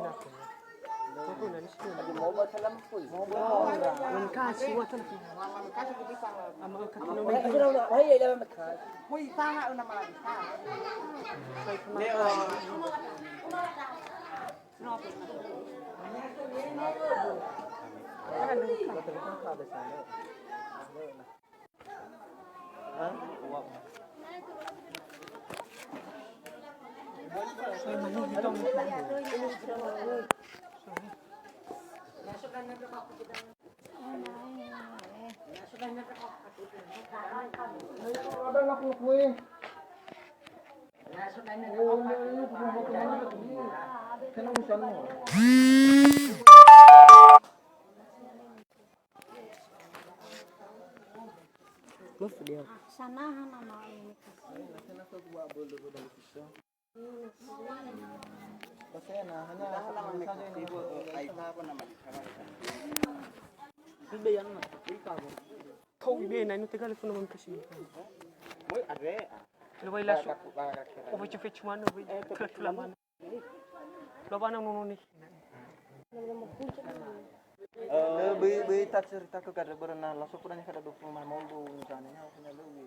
ako. Ako na nisyo. Lagi mo ba sa lampoy? Ang kasi watan. Kasi di pa. Ama ka tino Ay, may. ano na? Ay, alam mo ka. Hoy, tanga una malagi ka. Leo. Ay manhihito mo. Sanahan na ini Kasi na, hanya saja ini ay pa naman. Bibayan mo. Ikaw. Kau ibe na ino tegal ko naman kasi. Moy are. Laway laso. O fetch mano bi. Tulaman. Loba nang nununi. Be tak cerita ke kada berna langsung pernah kada 20 mau sana nya punya lebih.